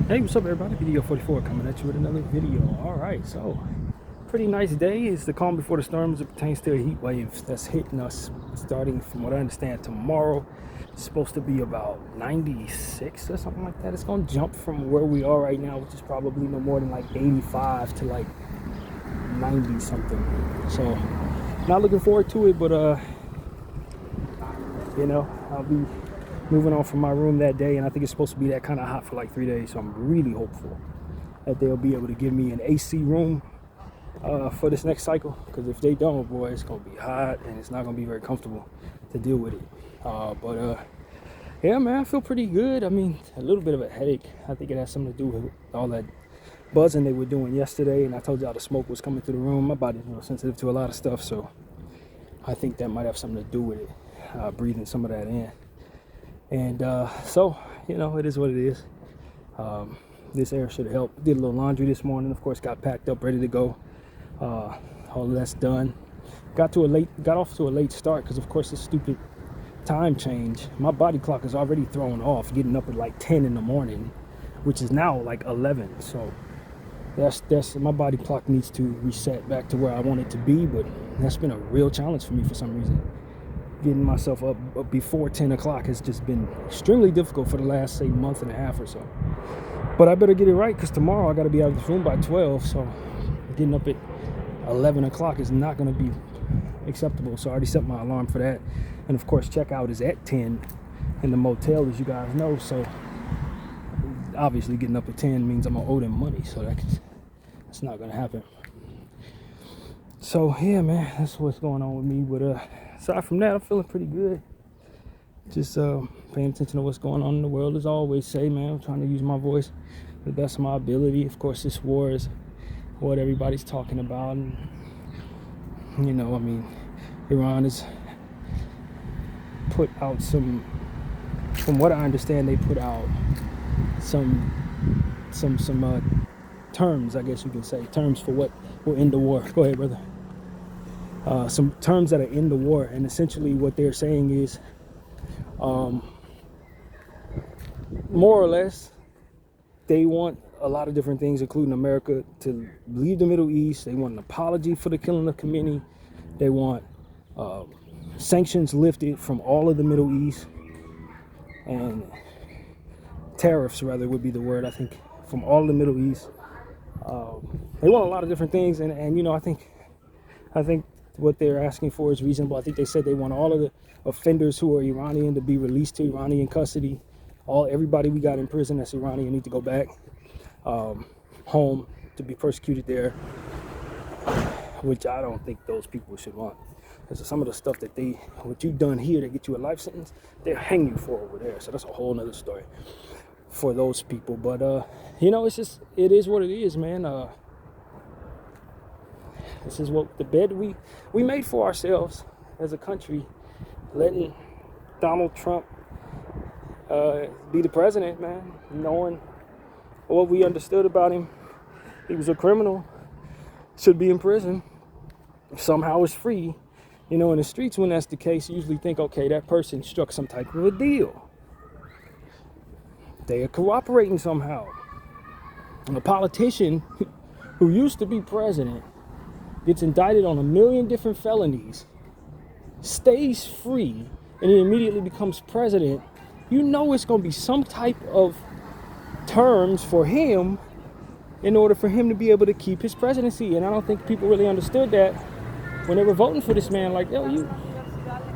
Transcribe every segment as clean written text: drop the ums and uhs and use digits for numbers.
Hey, what's up, everybody? Bdf 44 coming at you with another video. All right, so pretty nice day. It's the calm before the storm as it pertains to a heat wave that's hitting us starting from what I understand tomorrow. It's supposed to be about 96 or something like that. It's going to jump from where we are right now, which is probably no more than like 85 to like 90 something. So not looking forward to it, but I'll be moving on from my room that day, and I think it's supposed to be that kind of hot for like 3 days. So I'm really hopeful that they'll be able to give me an AC room for this next cycle, because if they don't, boy, it's gonna be hot and it's not gonna be very comfortable to deal with it. Yeah, man, I feel pretty good. I mean, a little bit of a headache. I think it has something to do with all that buzzing they were doing yesterday, and I told y'all the smoke was coming through the room. My body's sensitive to a lot of stuff, so I think that might have something to do with it, breathing some of that in. And so, it is what it is. This air should help. Did a little laundry this morning, of course, got packed up, ready to go. All of that's done. Got off to a late start because, of course, this stupid time change. My body clock is already thrown off, getting up at like 10 in the morning, which is now like 11. So that's my body clock needs to reset back to where I want it to be, but that's been a real challenge for me for some reason. Getting myself up before 10 o'clock has just been extremely difficult for the last, say, month and a half or so. But I better get it right, because tomorrow I got to be out of this room by 12. So getting up at 11 o'clock is not going to be acceptable. So I already set my alarm for that. And of course, checkout is at 10 in the motel, as you guys know. So obviously getting up at 10 means I'm going to owe them money. So that's not going to happen. So yeah, man, that's what's going on with me. But aside from that, I'm feeling pretty good. Just paying attention to what's going on in the world, as I always say, man. I'm trying to use my voice to the best of my ability. Of course, this war is what everybody's talking about. And, Iran has put out some, from what I understand, they put out some terms, I guess you can say, terms for what will end the war. Go ahead, brother. Some terms that are in the war, and essentially what they're saying is, more or less, they want a lot of different things, including America, to leave the Middle East. They want an apology for the killing of Khamenei. They want sanctions lifted from all of the Middle East, and tariffs, rather, would be the word, I think, from all of the Middle East. They want a lot of different things, and I think what they're asking for is reasonable. I think they said they want all of the offenders who are Iranian to be released to Iranian custody. Everybody we got in prison that's Iranian need to go back home to be persecuted there, which I don't think those people should want. Because some of the stuff that what you've done here to get you a life sentence, they'll hang you for over there. So that's a whole nother story for those people. But it is what it is, man. This is what the bed we made for ourselves as a country, letting Donald Trump be the president, man, knowing what we understood about him. He was a criminal, should be in prison, somehow is free. In the streets, when that's the case, you usually think, okay, that person struck some type of a deal. They are cooperating somehow. And a politician who used to be president gets indicted on 1 million different felonies, stays free, and he immediately becomes president. It's going to be some type of terms for him in order for him to be able to keep his presidency. And I don't think people really understood that when they were voting for this man. Like,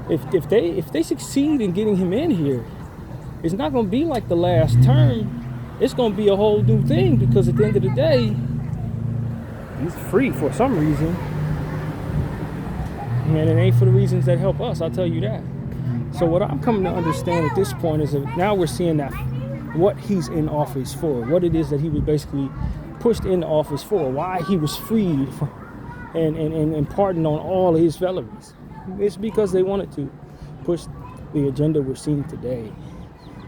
if they succeed in getting him in here, it's not going to be like the last term. It's going to be a whole new thing, because at the end of the day, he's free for some reason, and it ain't for the reasons that help us, I'll tell you that. So what I'm coming to understand at this point is that now we're seeing that what he's in office for, what it is that he was basically pushed into office for, why he was freed and pardoned on all of his felonies. It's because they wanted to push the agenda we're seeing today.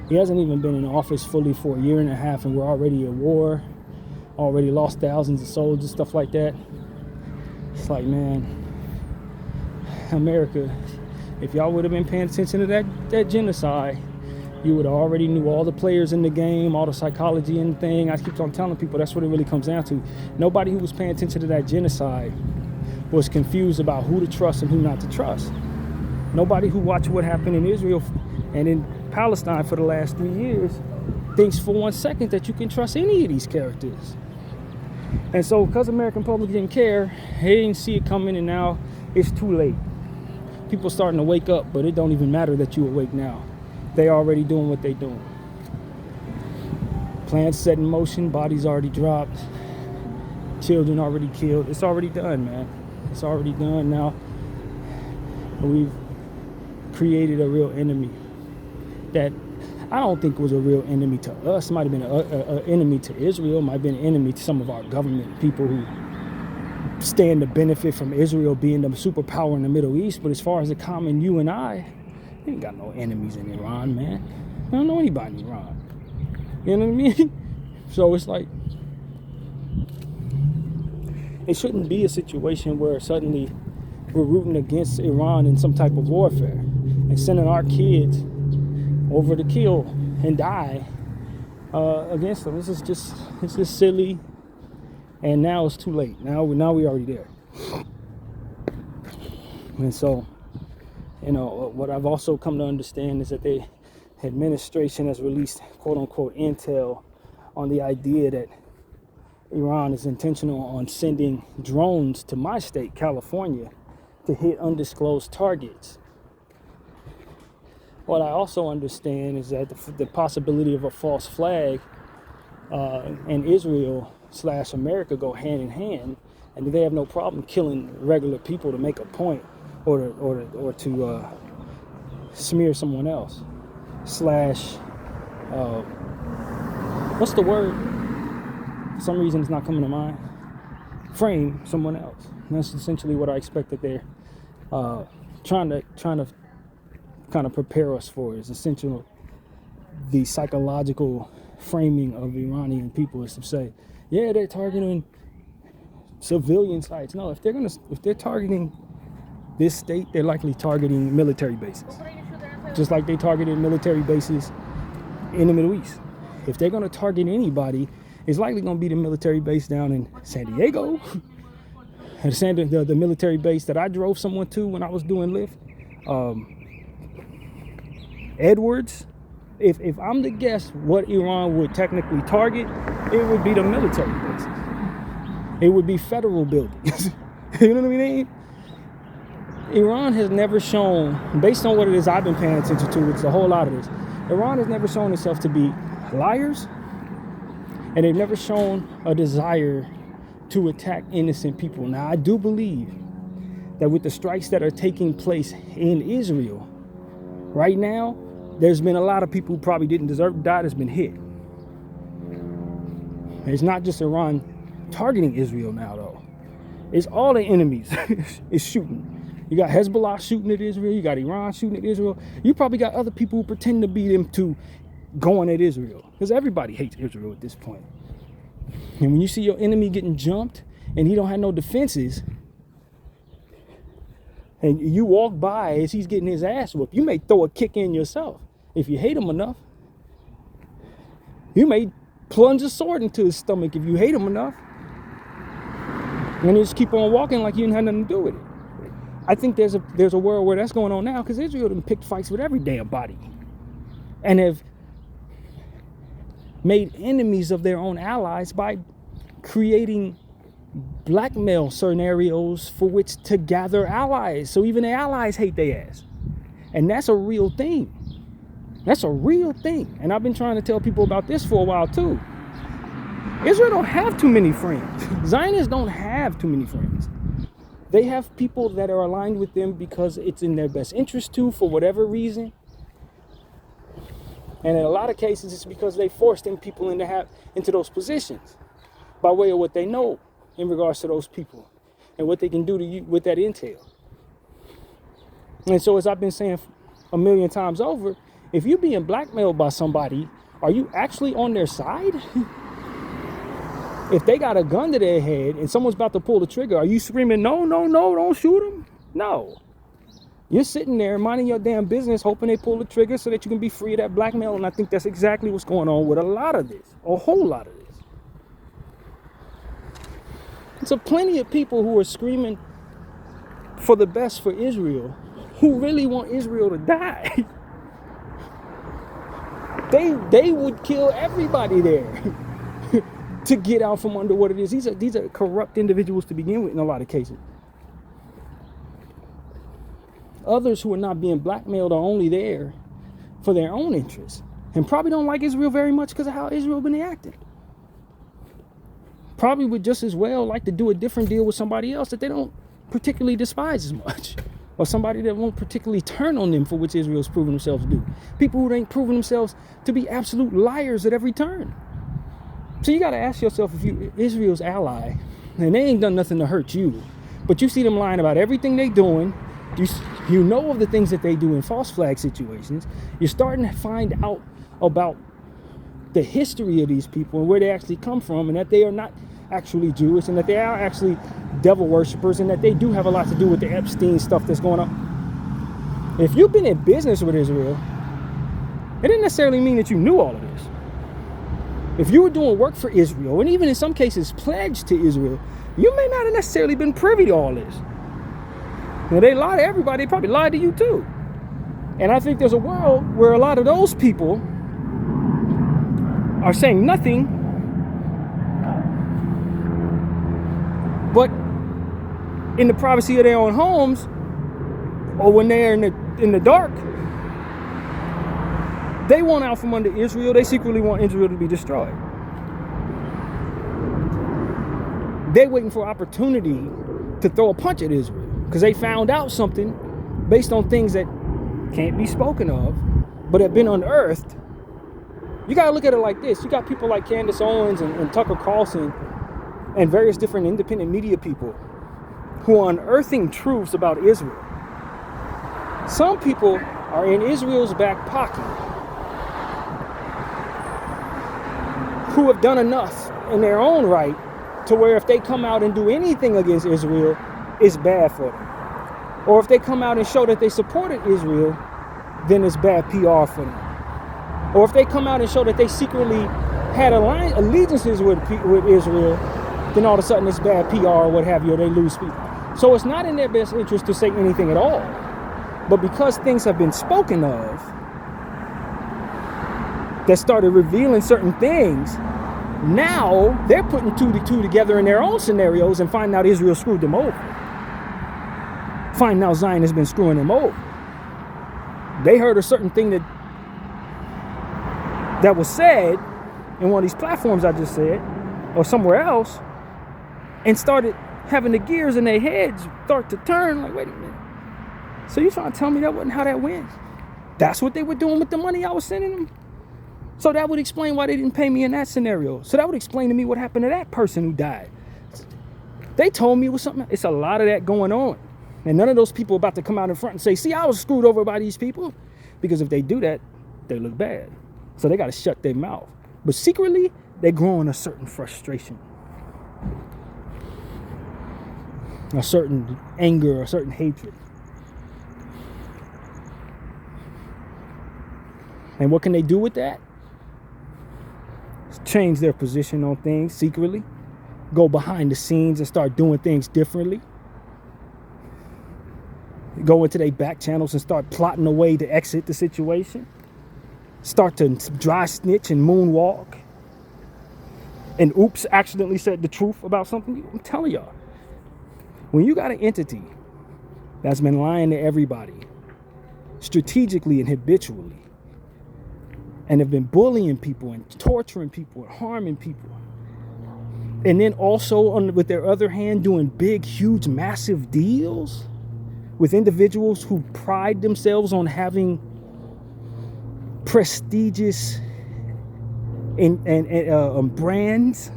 He hasn't even been in office fully for 1.5 years, and we're already at war. Already lost thousands of soldiers, stuff like that. It's like, man, America, if y'all would have been paying attention to that genocide you would have already knew all the players in the game, all the psychology in the thing. I keep on telling people that's what it really comes down to. Nobody who was paying attention to that genocide was confused about who to trust and who not to trust. Nobody who watched what happened in Israel and in Palestine for the last 3 years thinks for 1 second that you can trust any of these characters. And so because American public didn't care, they didn't see it coming, and now it's too late. People starting to wake up, but it don't even matter that you awake now. They already doing what they doing. Plans set in motion, bodies already dropped, children already killed. It's already done, man. It's already done. Now we've created a real enemy that I don't think was a real enemy to us. Might have been an enemy to Israel. Might have been an enemy to some of our government people who stand to benefit from Israel being the superpower in the Middle East. But as far as the common you and I, we ain't got no enemies in Iran, man. I don't know anybody in Iran. You know what I mean? So it's like, it shouldn't be a situation where suddenly we're rooting against Iran in some type of warfare and sending our kids over to kill and die against them. It's just silly, and now it's too late. Now we're already there. And so, what I've also come to understand is that the administration has released quote unquote intel on the idea that Iran is intentional on sending drones to my state, California, to hit undisclosed targets. What I also understand is that the possibility of a false flag and Israel/America go hand in hand, and they have no problem killing regular people to make a point or to smear someone else. What's the word? For some reason it's not coming to mind. Frame someone else. And that's essentially what I expect that they're trying to kind of prepare us for. Is essential. The psychological framing of Iranian people is to say, yeah, they're targeting civilian sites. No, if they're targeting this state, they're likely targeting military bases, just like they targeted military bases in the Middle East. If they're going to target anybody, it's likely going to be the military base down in San Diego, the military base that I drove someone to when I was doing Lyft. Edwards. If I'm to guess what Iran would technically target, it would be the military bases. It would be federal buildings. You know what I mean? Iran has never shown, based on what it is I've been paying attention to, it's a whole lot of this. Iran has never shown itself to be liars, and they've never shown a desire to attack innocent people. Now, I do believe that with the strikes that are taking place in Israel right now, there's been a lot of people who probably didn't deserve to die that's been hit. It's not just Iran targeting Israel now, though. It's all the enemies is shooting. You got Hezbollah shooting at Israel. You got Iran shooting at Israel. You probably got other people who pretend to be them too going at Israel. Because everybody hates Israel at this point. And when you see your enemy getting jumped and he don't have no defenses, and you walk by as he's getting his ass whooped, you may throw a kick in yourself. If you hate him enough, you may plunge a sword into his stomach if you hate him enough. And just keep on walking like you didn't have nothing to do with it. I think there's a world where that's going on now, because Israel done picked fights with every damn body and have made enemies of their own allies by creating blackmail scenarios for which to gather allies. So even the allies hate their ass. And that's a real thing. That's a real thing. And I've been trying to tell people about this for a while too. Israel don't have too many friends. Zionists don't have too many friends. They have people that are aligned with them because it's in their best interest to, for whatever reason. And in a lot of cases, it's because they forced them people into those positions by way of what they know in regards to those people and what they can do to you with that intel. And so, as I've been saying a million times over, if you're being blackmailed by somebody, are you actually on their side? If they got a gun to their head and someone's about to pull the trigger, are you screaming, no, don't shoot him? No. You're sitting there minding your damn business, hoping they pull the trigger so that you can be free of that blackmail. And I think that's exactly what's going on with a lot of this, a whole lot of this. So plenty of people who are screaming for the best for Israel, who really want Israel to die. They would kill everybody there to get out from under what it is. These are corrupt individuals to begin with in a lot of cases. Others who are not being blackmailed are only there for their own interests and probably don't like Israel very much because of how Israel been acting. Probably would just as well like to do a different deal with somebody else that they don't particularly despise as much, or somebody that won't particularly turn on them for which Israel's proven themselves to do. People who ain't proven themselves to be absolute liars at every turn. So you got to ask yourself, if you Israel's ally and they ain't done nothing to hurt you, but you see them lying about everything they doing, you know of the things that they do in false flag situations, you're starting to find out about the history of these people and where they actually come from, and that they are not actually Jewish, and that they are actually devil worshippers, and that they do have a lot to do with the Epstein stuff that's going on. If you've been in business with Israel, it didn't necessarily mean that you knew all of this. If you were doing work for Israel, and even in some cases pledged to Israel, you may not have necessarily been privy to all this. Now, they lie to everybody, they probably lied to you too. And I think there's a world where a lot of those people are saying nothing, but in the privacy of their own homes, or when they're in the dark, they want out from under Israel. They secretly want Israel to be destroyed. They're waiting for opportunity to throw a punch at Israel because they found out something based on things that can't be spoken of, but have been unearthed. You got to look at it like this. You got people like Candace Owens and Tucker Carlson and various different independent media people who are unearthing truths about Israel. Some people are in Israel's back pocket who have done enough in their own right to where if they come out and do anything against Israel, it's bad for them. Or if they come out and show that they supported Israel, then it's bad PR for them. Or if they come out and show that they secretly had allegiances with Israel, then all of a sudden it's bad PR or what have you, or they lose people. So it's not in their best interest to say anything at all. But because things have been spoken of that started revealing certain things, now they're putting two to two together in their own scenarios and finding out Israel screwed them over. Finding out Zion has been screwing them over. They heard a certain thing that was said in one of these platforms I just said, or somewhere else, and started having the gears in their heads start to turn, like, wait a minute. So you trying to tell me that wasn't how that went? That's what they were doing with the money I was sending them? So that would explain why they didn't pay me in that scenario. So that would explain to me what happened to that person who died. They told me it was something. It's a lot of that going on. And none of those people are about to come out in front and say, see, I was screwed over by these people. Because if they do that, they look bad. So they got to shut their mouth. But secretly, they're growing a certain frustration, a certain anger, a certain hatred. And what can they do with that? Change their position on things secretly. Go behind the scenes and start doing things differently. Go into their back channels and start plotting a way to exit the situation. Start to dry snitch and moonwalk. And oops, accidentally said the truth about something. I'm telling y'all, when you got an entity that's been lying to everybody, strategically and habitually, and have been bullying people and torturing people and harming people, and then also with their other hand doing big, huge, massive deals with individuals who pride themselves on having prestigious and brands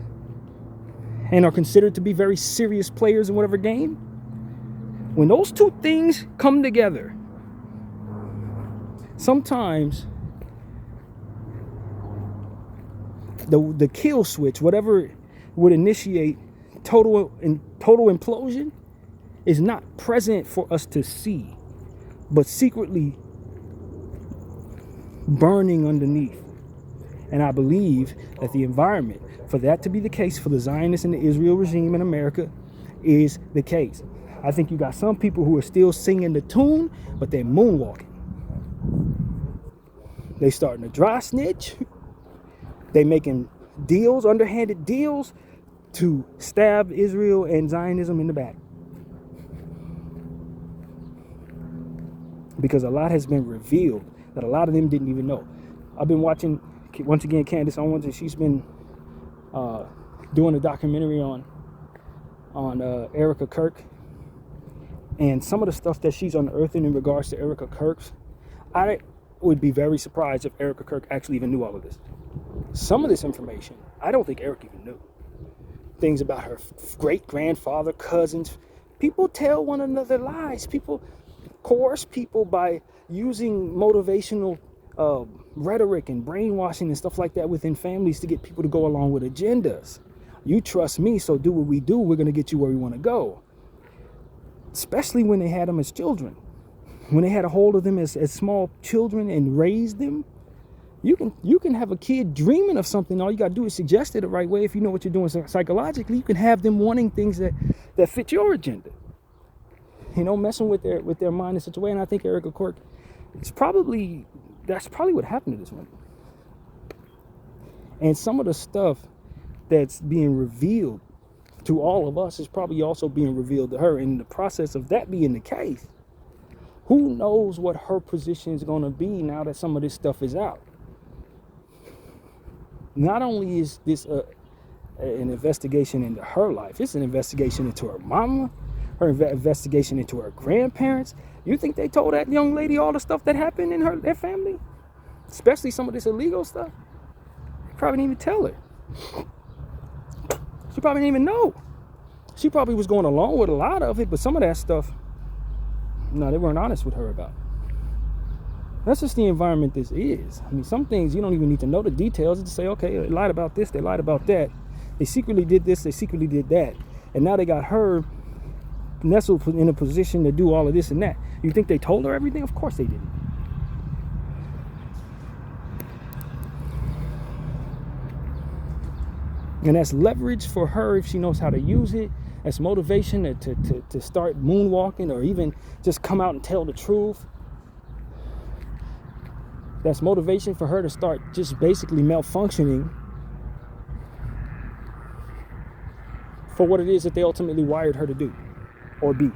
and are considered to be very serious players in whatever game. When those two things come together, sometimes the kill switch, whatever would initiate total implosion, is not present for us to see but secretly burning underneath. And I believe that the environment for that to be the case for the Zionists and the Israel regime in America is the case. I think you got some people who are still singing the tune, but they're moonwalking. They starting to dry snitch. They making deals, underhanded deals, to stab Israel and Zionism in the back. Because a lot has been revealed that a lot of them didn't even know. I've been watching, once again, Candace Owens, and she's been doing a documentary on Erica Kirk. And some of the stuff that she's unearthing in regards to Erica Kirk's, I would be very surprised if Erica Kirk actually even knew all of this. Some of this information, I don't think Eric even knew. Things about her great-grandfather, cousins. People tell one another lies. People coerce people by using motivational rhetoric and brainwashing and stuff like that within families to get people to go along with agendas. You trust me, so do what we do. We're going to get you where we want to go. Especially when they had them as children. When they had a hold of them as small children and raised them. You can have a kid dreaming of something. All you got to do is suggest it the right way. If you know what you're doing psychologically, you can have them wanting things that fit your agenda. You know, messing with their mind in such a way. And I think Erica Kirk, that's probably what happened to this woman. And some of the stuff that's being revealed to all of us is probably also being revealed to her. In the process of that being the case, who knows what her position is going to be now that some of this stuff is out. Not only is this an investigation into her life, it's an investigation into her mama, her investigation into her grandparents. You think they told that young lady all the stuff that happened in their family? Especially some of this illegal stuff? They probably didn't even tell her. She probably didn't even know. She probably was going along with a lot of it, but some of that stuff, no, they weren't honest with her about. That's just the environment this is. I mean, some things you don't even need to know the details. Just say, okay, they lied about this, they lied about that. They secretly did this, they secretly did that. And now they got her nestled in a position to do all of this and that. You think they told her everything? Of course they didn't. And that's leverage for her if she knows how to use it. That's motivation to start moonwalking or even just come out and tell the truth. That's motivation for her to start just basically malfunctioning for what it is that they ultimately wired her to do or be.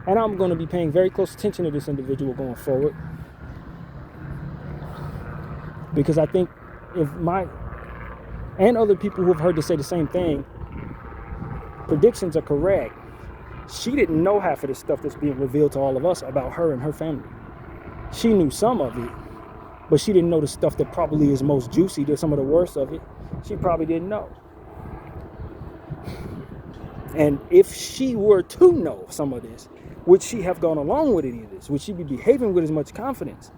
And I'm going to be paying very close attention to this individual going forward. Because I think if and other people who have heard to say the same thing, predictions are correct. She didn't know half of the stuff that's being revealed to all of us about her and her family. She knew some of it, but she didn't know the stuff that probably is most juicy, some of the worst of it. She probably didn't know. And if she were to know some of this, would she have gone along with any of this? Would she be behaving with as much confidence?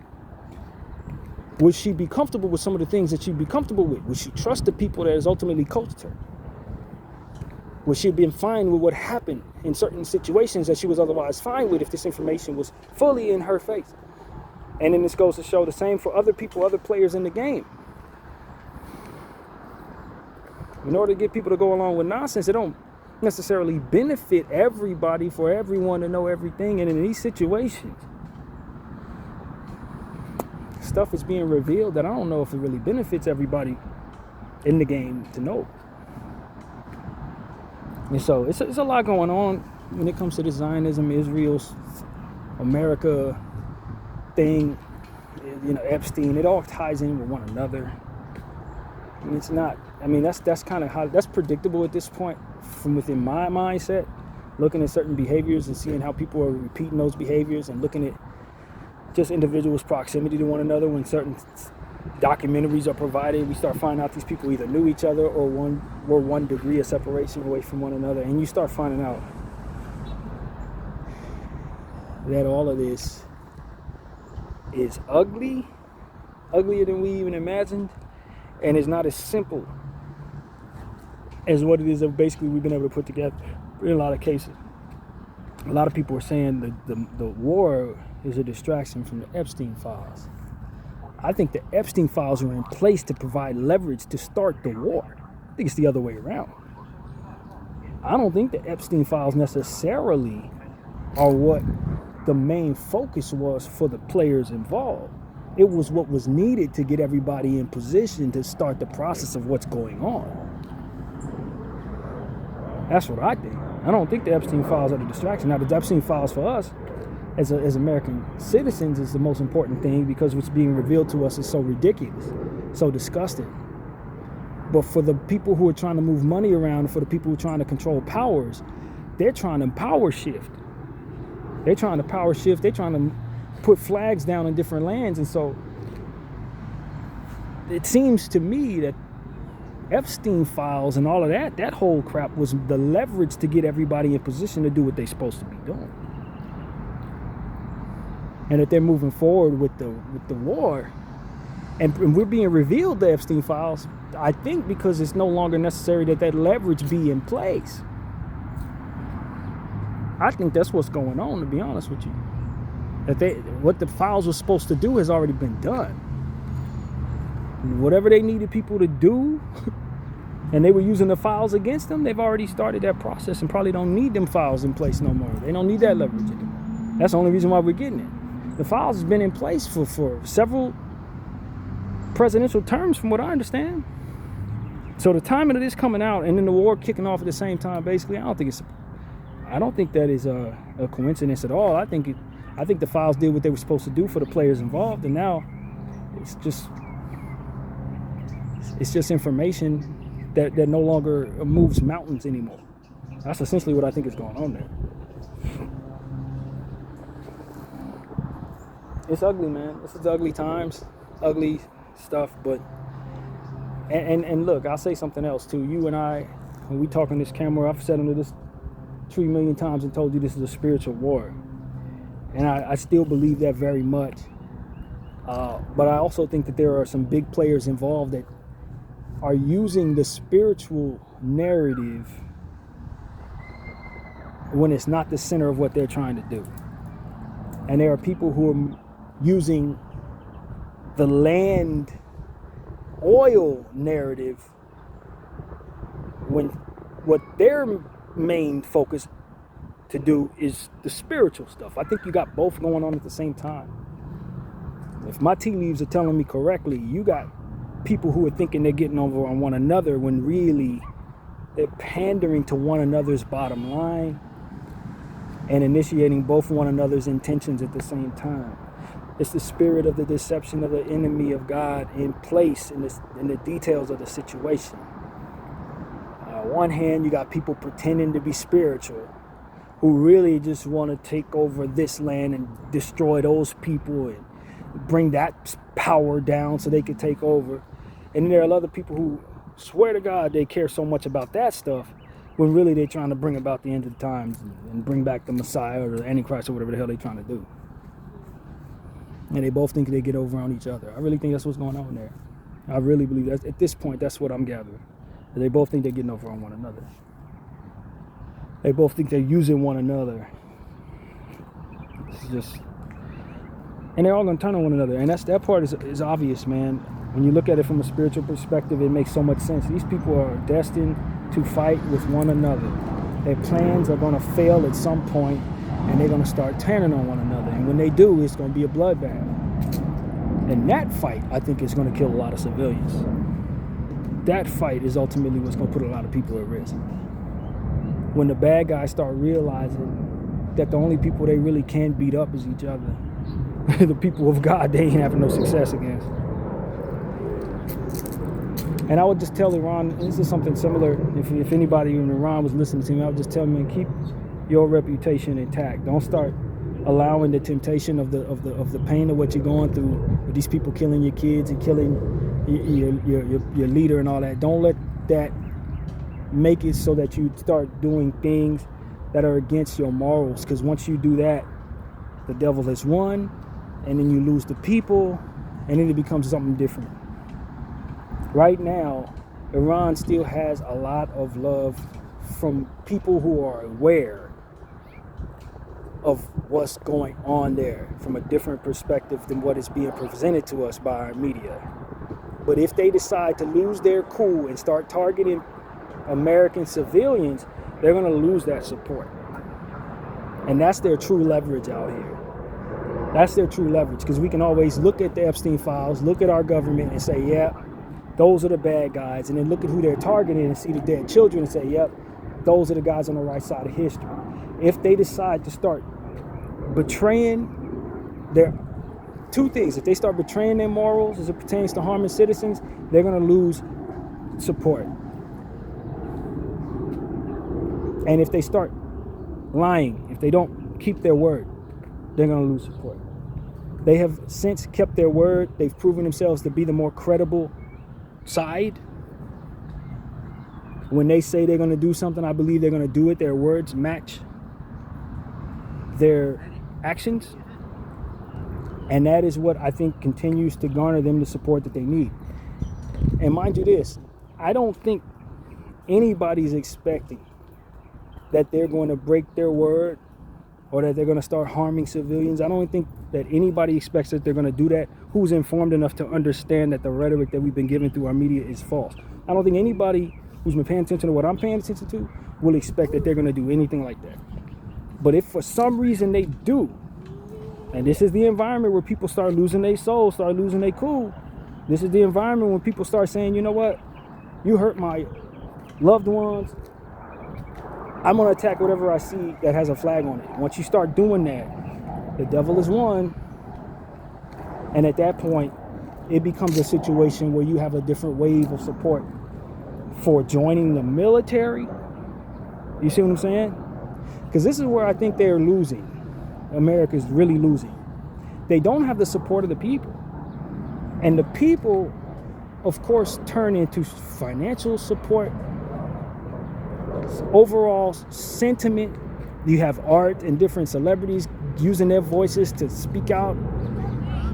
Would she be comfortable with some of the things that she'd be comfortable with? Would she trust the people that has ultimately coached her? Would she have been fine with what happened in certain situations that she was otherwise fine with if this information was fully in her face? And then this goes to show the same for other people, other players in the game. In order to get people to go along with nonsense, it don't necessarily benefit everybody for everyone to know everything. And in these situations, stuff is being revealed that I don't know if it really benefits everybody in the game to know. And so it's a lot going on when it comes to the Zionism, Israel's, America thing, you know, Epstein. It all ties in with one another. And it's not, I mean, that's kind of how, that's predictable at this point from within my mindset, looking at certain behaviors and seeing how people are repeating those behaviors and looking at just individuals' proximity to one another. When certain documentaries are provided, we start finding out these people either knew each other or were one degree of separation away from one another. And you start finding out that all of this is ugly, uglier than we even imagined, and is not as simple as what it is that basically we've been able to put together in a lot of cases. a lot of people are saying the war is a distraction from the Epstein files. I think the Epstein files were in place to provide leverage to start the war. I think it's the other way around. I don't think the Epstein files necessarily are what the main focus was for the players involved. It was what was needed to get everybody in position to start the process of what's going on. That's what I think. I don't think the Epstein files are the distraction. Now, the Epstein files for us as American citizens is the most important thing, because what's being revealed to us is so ridiculous, so disgusting. But for the people who are trying to move money around, for the people who are trying to control powers, they're trying to power shift. They're trying to power shift. They're trying to put flags down in different lands. And so it seems to me that Epstein files and all of that whole crap was the leverage to get everybody in position to do what they're supposed to be doing. And that they're moving forward with the war. And we're being revealed the Epstein files, I think, because it's no longer necessary that leverage be in place. I think that's what's going on, to be honest with you. That what the files were supposed to do has already been done. Whatever they needed people to do, and they were using the files against them, they've already started that process and probably don't need them files in place no more. They don't need that leverage anymore. That's the only reason why we're getting it. The files has been in place for several presidential terms, from what I understand. So the timing of this coming out and then the war kicking off at the same time, basically, I don't think that is a coincidence at all. I think the files did what they were supposed to do for the players involved, and now it's just information that no longer moves mountains anymore. That's essentially what I think is going on there. It's ugly, man. This is ugly times, ugly stuff. But and look, I'll say something else too. You and I, when we talk on this camera, I've said under this 3 million times and told you this is a spiritual war, and I still believe that very much. But I also think that there are some big players involved that are using the spiritual narrative when it's not the center of what they're trying to do. And there are people who are using the land oil narrative when what their main focus to do is the spiritual stuff. I think you got both going on at the same time. If my tea leaves are telling me correctly, you got people who are thinking they're getting over on one another when really they're pandering to one another's bottom line and initiating both one another's intentions at the same time. It's the spirit of the deception of the enemy of God in place in the details of the situation. On one hand, you got people pretending to be spiritual who really just want to take over this land and destroy those people and bring that power down so they can take over. And then there are other people who swear to God they care so much about that stuff when really they're trying to bring about the end of the times and bring back the Messiah or the Antichrist or whatever the hell they're trying to do. And they both think they get over on each other. I really think that's what's going on there. I really believe that. At this point, that's what I'm gathering. They both think they're getting over on one another. They both think they're using one another. It's just... And they're all going to turn on one another. And that part is obvious, man. When you look at it from a spiritual perspective, it makes so much sense. These people are destined to fight with one another. Their plans are going to fail at some point, and they're going to start turning on one another. And when they do, it's going to be a bloodbath. And that fight, I think, is going to kill a lot of civilians. That fight is ultimately what's going to put a lot of people at risk. When the bad guys start realizing that the only people they really can beat up is each other. The people of God, they ain't having no success against. And I would just tell Iran, and this is something similar, if anybody in Iran was listening to me, I would just tell them, keep your reputation intact. Don't start allowing the temptation of the pain of what you're going through with these people killing your kids and killing your leader and all that. Don't let that make it so that you start doing things that are against your morals, because once you do that, the devil has won, and then you lose the people, and then it becomes something different. Right now, Iran still has a lot of love from people who are aware of what's going on there from a different perspective than what is being presented to us by our media. But if they decide to lose their cool and start targeting American civilians, they're going to lose that support. And that's their true leverage out here. That's their true leverage, because we can always look at the Epstein files, look at our government and say, yeah, those are the bad guys. And then look at who they're targeting and see the dead children and say, yep, those are the guys on the right side of history. If they decide to start betraying their two things, if they start betraying their morals as it pertains to harming citizens, they're going to lose support. And if they start lying, if they don't keep their word, they're going to lose support. They have since kept their word. They've proven themselves to be the more credible side. When they say they're going to do something, I believe they're going to do it. Their words match their actions. And that is what I think continues to garner them the support that they need. And mind you this, I don't think anybody's expecting that they're going to break their word or that they're going to start harming civilians. I don't think that anybody expects that they're going to do that who's informed enough to understand that the rhetoric that we've been given through our media is false. I don't think anybody who's been paying attention to what I'm paying attention to will expect that they're going to do anything like that. But if for some reason they do, and this is the environment where people start losing their soul, start losing their cool, this is the environment when people start saying, you know what, you hurt my loved ones, I'm going to attack whatever I see that has a flag on it. Once you start doing that, the devil is won. And at that point, it becomes a situation where you have a different wave of support for joining the military. You see what I'm saying? Because this is where I think they're losing. America's really losing. They don't have the support of the people. And the people, of course, turn into financial support, overall sentiment. You have art and different celebrities using their voices to speak out.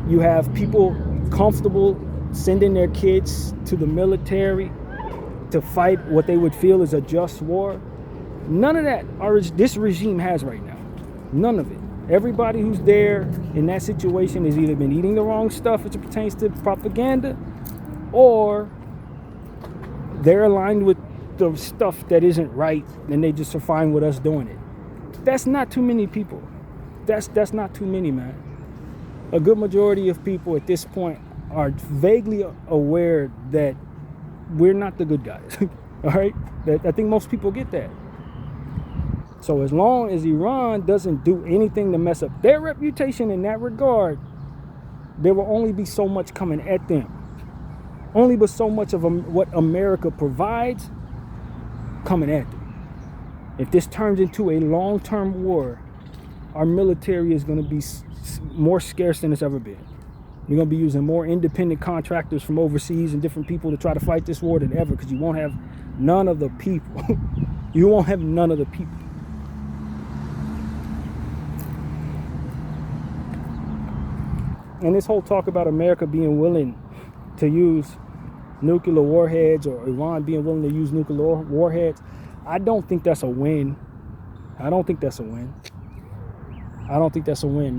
You have people comfortable sending their kids to the military to fight what they would feel is a just war. None of that this regime has right now. None of it. Everybody who's there in that situation has either been eating the wrong stuff as it pertains to propaganda, or they're aligned with the stuff that isn't right, and they just are fine with us doing it. That's not too many people. That's not too many, man. A good majority of people at this point are vaguely aware that we're not the good guys. All right? I think most people get that. So as long as Iran doesn't do anything to mess up their reputation in that regard, there will only be so much coming at them. Only but so much of what America provides coming at them. If this turns into a long-term war, our military is going to be more scarce than it's ever been. You're going to be using more independent contractors from overseas and different people to try to fight this war than ever, because you won't have none of the people. You won't have none of the people. And this whole talk about America being willing to use nuclear warheads, or Iran being willing to use nuclear warheads, I don't think that's a win. I don't think that's a win.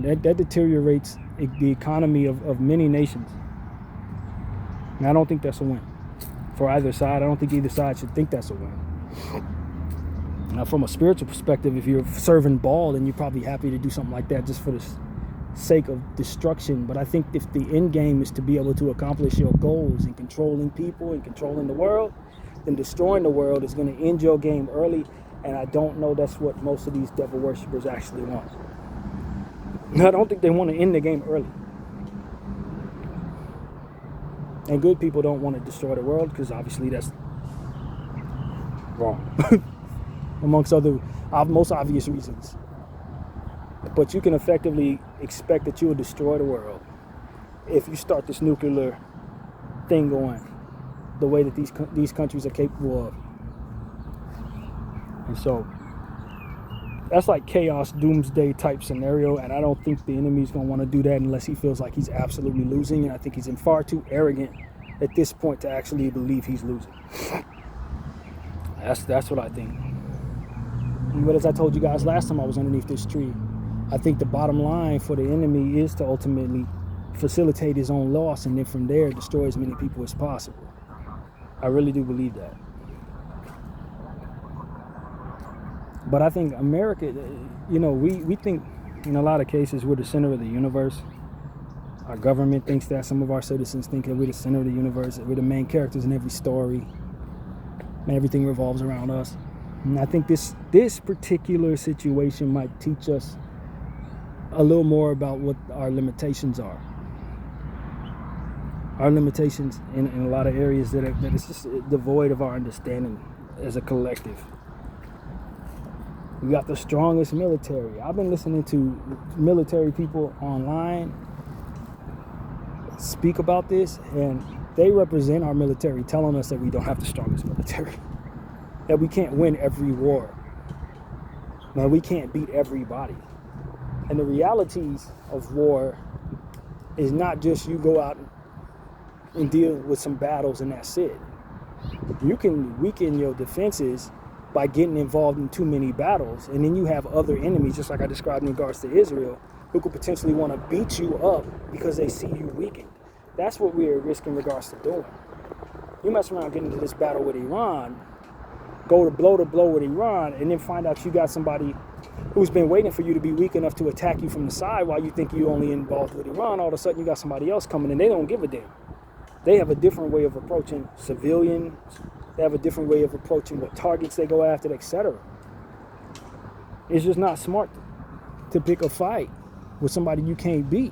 That deteriorates the economy of many nations. And I don't think that's a win for either side. I don't think either side should think that's a win. Now, from a spiritual perspective, if you're serving Baal, then you're probably happy to do something like that just for the sake of destruction. But I think if the end game is to be able to accomplish your goals in controlling people and controlling the world, then destroying the world is going to end your game early. And I don't know that's what most of these devil worshippers actually want. I don't think they want to end the game early. And good people don't want to destroy the world, because obviously that's wrong. Amongst other most obvious reasons. But you can effectively expect that you will destroy the world if you start this nuclear thing going the way that these countries are capable of. And so that's like chaos, doomsday type scenario, and I don't think the enemy's going to want to do that unless he feels like he's absolutely losing, and I think he's far too arrogant at this point to actually believe he's losing. That's what I think. But as I told you guys last time I was underneath this tree, I think the bottom line for the enemy is to ultimately facilitate his own loss, and then from there destroy as many people as possible. I really do believe that. But I think America, we think in a lot of cases we're the center of the universe. Our government thinks that. Some of our citizens think that we're the center of the universe. We're the main characters in every story. And everything revolves around us. And I think this particular situation might teach us a little more about what our limitations are. Our limitations in a lot of areas that is just devoid of our understanding as a collective. We got the strongest military. I've been listening to military people online speak about this, and they represent our military, telling us that we don't have the strongest military, that we can't win every war, that we can't beat everybody. And the realities of war is not just you go out and deal with some battles and that's it. You can weaken your defenses by getting involved in too many battles, and then you have other enemies, just like I described in regards to Israel, who could potentially want to beat you up because they see you weakened. That's what we're at risk in regards to doing. You mess around getting into this battle with Iran, go to blow with Iran, and then find out you got somebody who's been waiting for you to be weak enough to attack you from the side while you think you're only involved with Iran. All of a sudden you got somebody else coming, and they don't give a damn. They have a different way of approaching civilians. They have a different way of approaching what targets they go after, etc. It's just not smart to pick a fight with somebody you can't beat,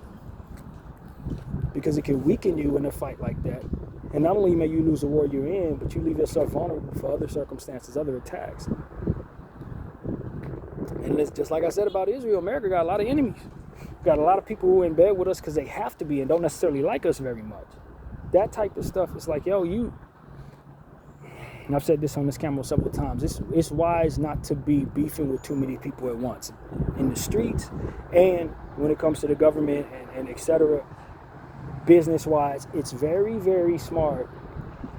because it can weaken you in a fight like that. And not only may you lose the war you're in, but you leave yourself vulnerable for other circumstances, other attacks. And it's just like I said about Israel, America got a lot of enemies. Got a lot of people who are in bed with us because they have to be and don't necessarily like us very much. That type of stuff is like, and I've said this on this camera several times, it's wise not to be beefing with too many people at once in the streets, and when it comes to the government and etc. Business-wise, it's very, very smart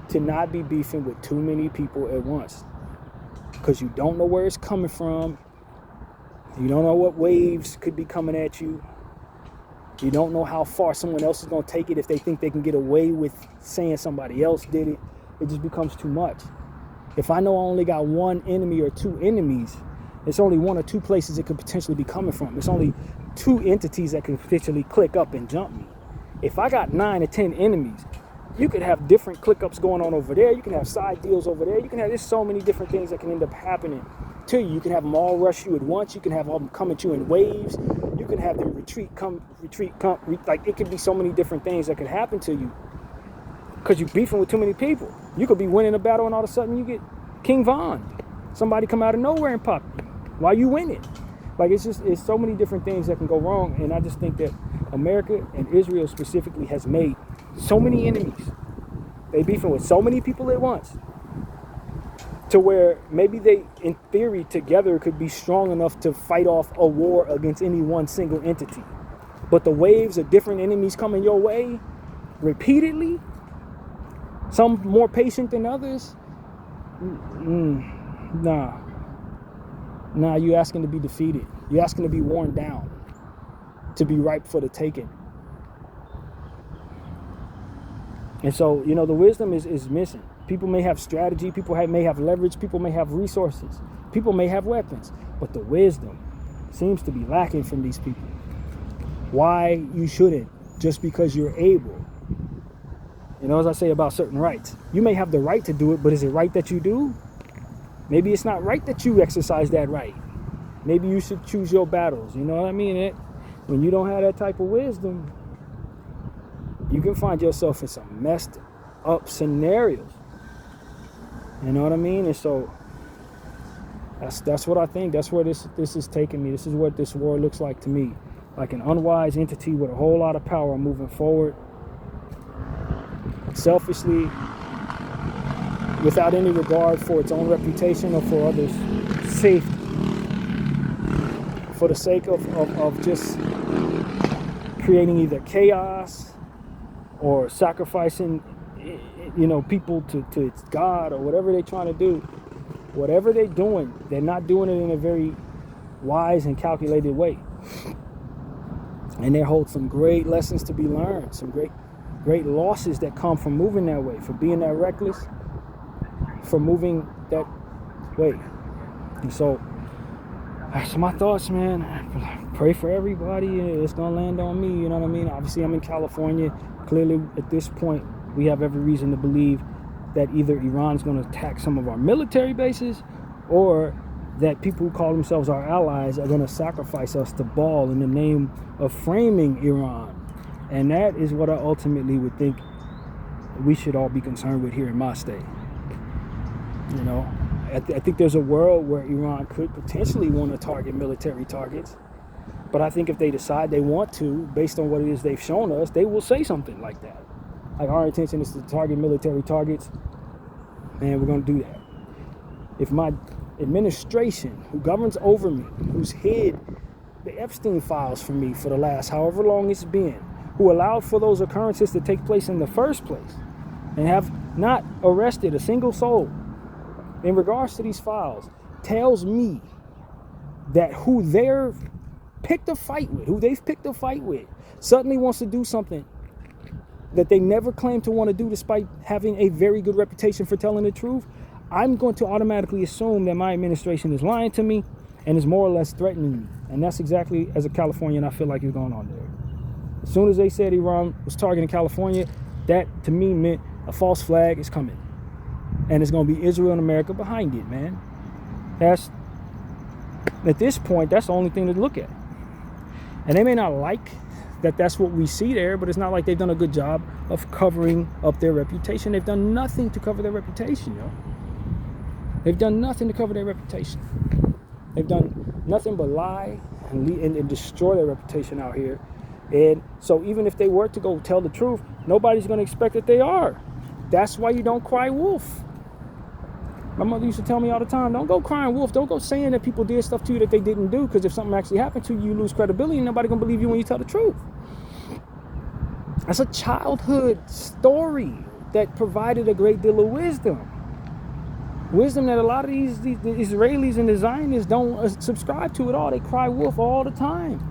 to not be beefing with too many people at once, because you don't know where it's coming from. You don't know what waves could be coming at you. You don't know how far someone else is going to take it if they think they can get away with saying somebody else did it. It just becomes too much. If I know I only got one enemy or two enemies, it's only one or two places it could potentially be coming from. It's only two entities that can potentially click up and jump me. If I got 9 or 10 enemies, you could have different click-ups going on over there. You can have side deals over there. There's so many different things that can end up happening to you. You can have them all rush you at once. You can have them come at you in waves. You can have them retreat. Like, it could be so many different things that could happen to you because you're beefing with too many people. You could be winning a battle and all of a sudden you get King Von. Somebody come out of nowhere and pop you while you win it. Like, it's so many different things that can go wrong. And I just think that America and Israel specifically has made so many enemies. They beefing with so many people at once, to where maybe they, in theory, together could be strong enough to fight off a war against any one single entity. But the waves of different enemies coming your way repeatedly, some more patient than others, nah, you're asking to be defeated. You're asking to be worn down, to be ripe for the taking. And so, the wisdom is missing. People may have strategy, people may have leverage, people may have resources, people may have weapons, but the wisdom seems to be lacking from these people. Why you shouldn't, just because you're able. As I say about certain rights, you may have the right to do it, but is it right that you do? Maybe it's not right that you exercise that right. Maybe you should choose your battles. You know what I mean? When you don't have that type of wisdom, you can find yourself in some messed up scenarios. You know what I mean? And so that's what I think. That's where this is taking me. This is what this war looks like to me. Like an unwise entity with a whole lot of power moving forward, selfishly, without any regard for its own reputation or for others' safety, for the sake of just creating either chaos or sacrificing, people to its God, or whatever they're trying to do. Whatever they're doing, they're not doing it in a very wise and calculated way. And there holds some great lessons to be learned, some great losses that come from moving that way, for being that reckless, for moving that way. And so that's my thoughts, man. Pray for everybody. It's gonna land on me, you know what I mean? Obviously, I'm in California. Clearly, at this point, we have every reason to believe that either Iran's gonna attack some of our military bases, or that people who call themselves our allies are gonna sacrifice us to Baal in the name of framing Iran. And that is what I ultimately would think we should all be concerned with here in my state. You know, I think there's a world where Iran could potentially want to target military targets. But I think if they decide they want to, based on what it is they've shown us, they will say something like that. Like, our intention is to target military targets, and we're going to do that. If my administration, who governs over me, who's hid the Epstein files from me for the last however long it's been, who allowed for those occurrences to take place in the first place, and have not arrested a single soul in regards to these files, tells me that who they've picked a fight with, suddenly wants to do something that they never claimed to want to do despite having a very good reputation for telling the truth, I'm going to automatically assume that my administration is lying to me and is more or less threatening me. And that's exactly, as a Californian, I feel like is going on there. As soon as they said Iran was targeting California, that to me meant a false flag is coming. And it's going to be Israel and America behind it, man. That's, at this point, that's the only thing to look at. And they may not like that that's what we see there, but it's not like they've done a good job of covering up their reputation. They've done nothing to cover their reputation, yo. They've done nothing to cover their reputation. They've done nothing but lie and destroy their reputation out here. And so even if they were to go tell the truth, nobody's going to expect that they are. That's why you don't cry wolf. My mother used to tell me all the time, don't go crying wolf. Don't go saying that people did stuff to you that they didn't do, because if something actually happened to you, you lose credibility and nobody going to believe you when you tell the truth. That's a childhood story that provided a great deal of wisdom. Wisdom that a lot of these Israelis and the Zionists don't subscribe to at all. They cry wolf all the time.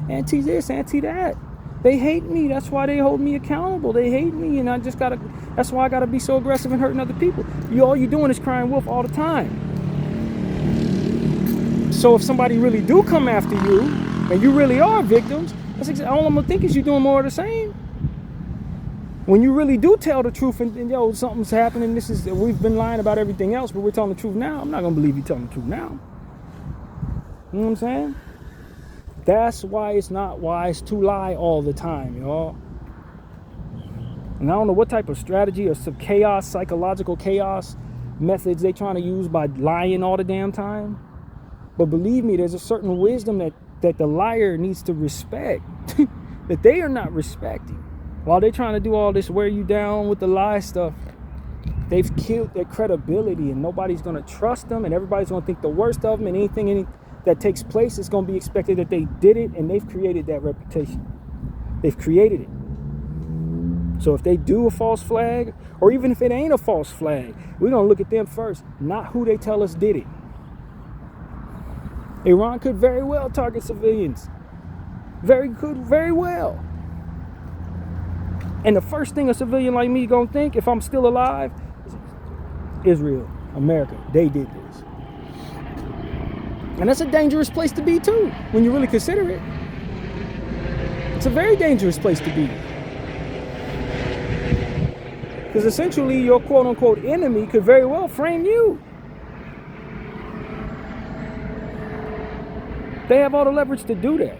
Anti this, anti that. They hate me. That's why they hold me accountable. They hate me, and that's why I gotta be so aggressive and hurting other people. All you're doing is crying wolf all the time. So if somebody really do come after you, and you really are victims, all I'm gonna think is you're doing more of the same. When you really do tell the truth, and something's happening, we've been lying about everything else, but we're telling the truth now, I'm not gonna believe you telling the truth now. You know what I'm saying? That's why it's not wise to lie all the time, y'all. And I don't know what type of strategy or some chaos, psychological chaos methods they trying to use by lying all the damn time. But believe me, there's a certain wisdom that the liar needs to respect that they are not respecting. While they're trying to do all this wear you down with the lie stuff, they've killed their credibility, and nobody's going to trust them, and everybody's going to think the worst of them, and anything that takes place is going to be expected that they did it, and they've created that reputation. They've created it. So if they do a false flag, or even if it ain't a false flag, we're going to look at them first, not who they tell us did it. Iran could very well target civilians. Very well. And the first thing a civilian like me going to think, if I'm still alive, is Israel, America, they did this. And that's a dangerous place to be too, when you really consider it. It's a very dangerous place to be. Because essentially your quote-unquote enemy could very well frame you. They have all the leverage to do that.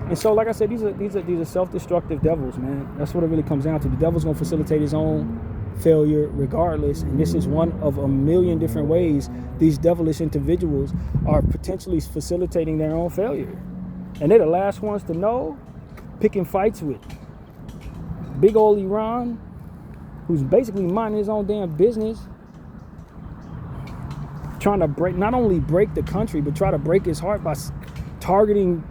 And so, like I said, these are self-destructive devils, man. That's what it really comes down to. The devil's going to facilitate his own failure regardless. And this is one of a million different ways these devilish individuals are potentially facilitating their own failure. And they're the last ones to know, picking fights with big old Iran, who's basically minding his own damn business, trying to not only break the country, but try to break his heart by targeting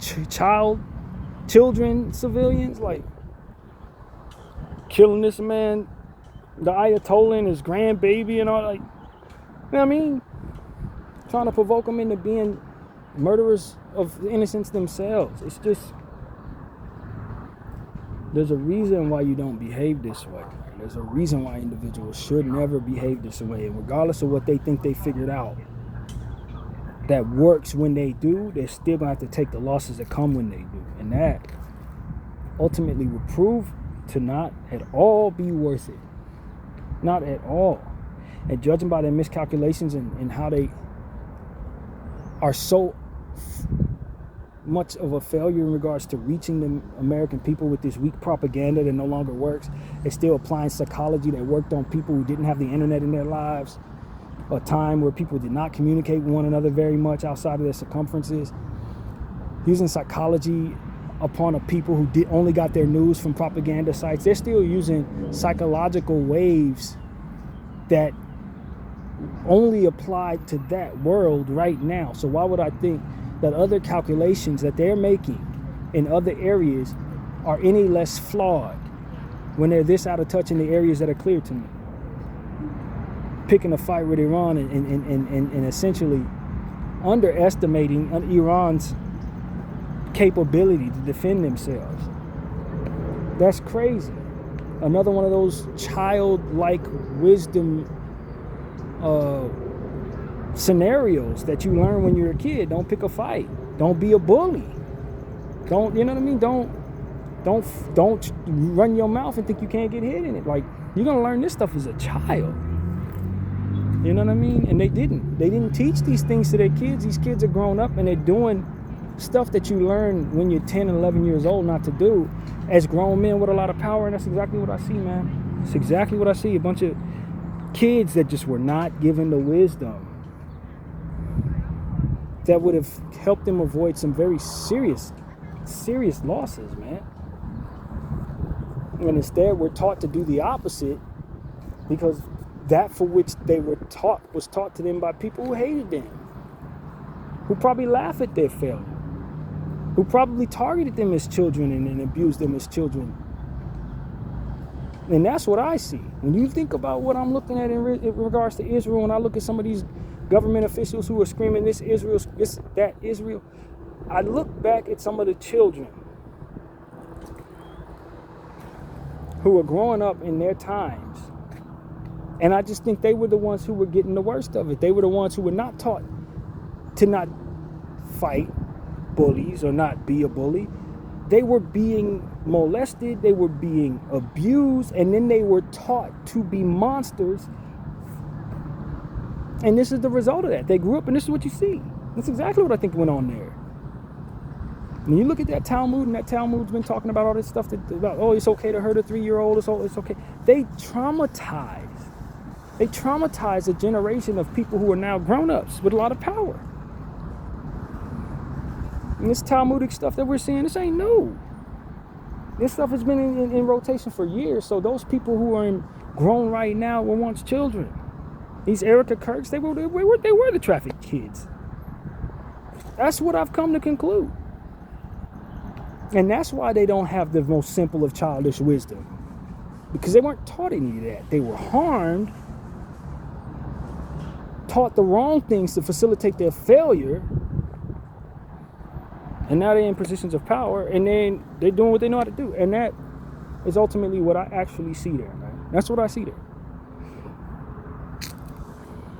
children, civilians, like killing this man, the Ayatollah, and his grandbaby and all, like, you know what I mean? Trying to provoke him into being murderers of innocents themselves. It's just, there's a reason why you don't behave this way. There's a reason why individuals should never behave this way. And regardless of what they think they figured out, that works when they do, they're still going to have to take the losses that come when they do. And that ultimately will prove to not at all be worth it. Not at all. And judging by their miscalculations and how they are so much of a failure in regards to reaching the American people with this weak propaganda that no longer works. They're still applying psychology that worked on people who didn't have the internet in their lives, a time where people did not communicate with one another very much outside of their circumferences. Using psychology upon a people who only got their news from propaganda sites. They're still using psychological waves that only apply to that world right now. So why would I think that other calculations that they're making in other areas are any less flawed when they're this out of touch in the areas that are clear to me? Picking a fight with Iran and essentially underestimating Iran's capability to defend themselves. That's crazy. Another one of those childlike wisdom scenarios that you learn when you're a kid. Don't pick a fight. Don't be a bully. Don't, you know what I mean? Don't run your mouth and think you can't get hit in it. Like, you're gonna learn this stuff as a child. You know what I mean? And they didn't teach these things to their kids. These kids are grown up and they're doing stuff that you learn when you're 10 and 11 years old not to do as grown men with a lot of power. And that's exactly what I see, man. It's exactly what I see. A bunch of kids that just were not given the wisdom that would have helped them avoid some very serious losses, man. And instead we're taught to do the opposite because that for which they were taught was taught to them by people who hated them, who probably laugh at their failure, who probably targeted them as children and abused them as children. And that's what I see. When you think about what I'm looking at in regards to Israel, when I look at some of these government officials who are screaming this Israel, this, that Israel, I look back at some of the children who are growing up in their times, and I just think they were the ones who were getting the worst of it. They were the ones who were not taught to not fight bullies or not be a bully. They were being molested, they were being abused, and then they were taught to be monsters. And this is the result of that. They grew up and this is what you see. That's exactly what I think went on there. When you look at that Talmud, and that Talmud's been talking about all this stuff about, oh, it's okay to hurt a 3-year-old, it's okay. They traumatize a generation of people who are now grown-ups with a lot of power. And this Talmudic stuff that we're seeing, this ain't new. This stuff has been in rotation for years. So those people who are grown right now were once children. These Erica Kirks, they were the trafficked kids. That's what I've come to conclude. And that's why they don't have the most simple of childish wisdom. Because they weren't taught any of that. They were harmed, taught the wrong things to facilitate their failure, and now they're in positions of power, and then they're doing what they know how to do. And that is ultimately what I actually see there, man. That's what I see there.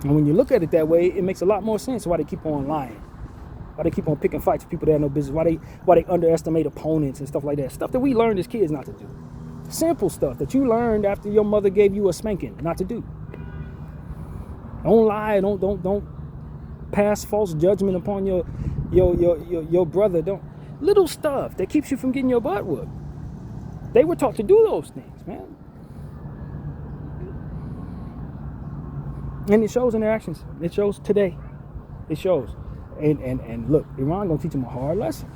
And when you look at it that way, it makes a lot more sense why they keep on lying. Why they keep on picking fights with people that have no business. Why they underestimate opponents and stuff like that. Stuff that we learned as kids not to do. Simple stuff that you learned after your mother gave you a spanking not to do. Don't lie. Don't pass false judgment upon your brother. Don't. Little stuff that keeps you from getting your butt whooped. They were taught to do those things, man. And it shows in their actions. It shows today. It shows. And look, Iran gonna teach them a hard lesson.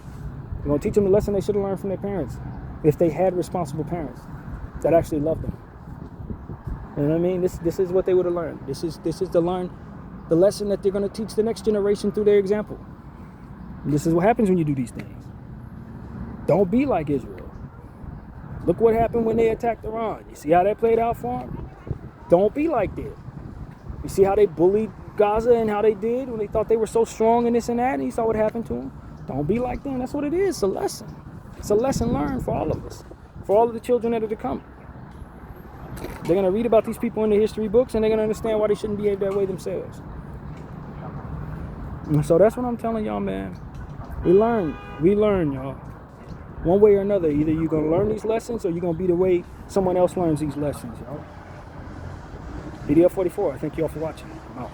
They're gonna teach them the lesson they should have learned from their parents, if they had responsible parents that actually loved them. You know what I mean? This is what they would have learned. This is the lesson that they're gonna teach the next generation through their example. And this is what happens when you do these things. Don't be like Israel. Look what happened when they attacked Iran. You see how that played out for them? Don't be like that. You see how they bullied Gaza and how they did when they thought they were so strong and this and that, and you saw what happened to them. Don't be like them. That's what it is. It's a lesson. It's a lesson learned for all of us, for all of the children that are to come. They're going to read about these people in the history books, and they're going to understand why they shouldn't behave that way themselves. And so that's what I'm telling y'all, man. We learn, y'all. One way or another, either you're going to learn these lessons or you're going to be the way someone else learns these lessons, y'all. Bdf 44, I thank y'all for watching. I'm out.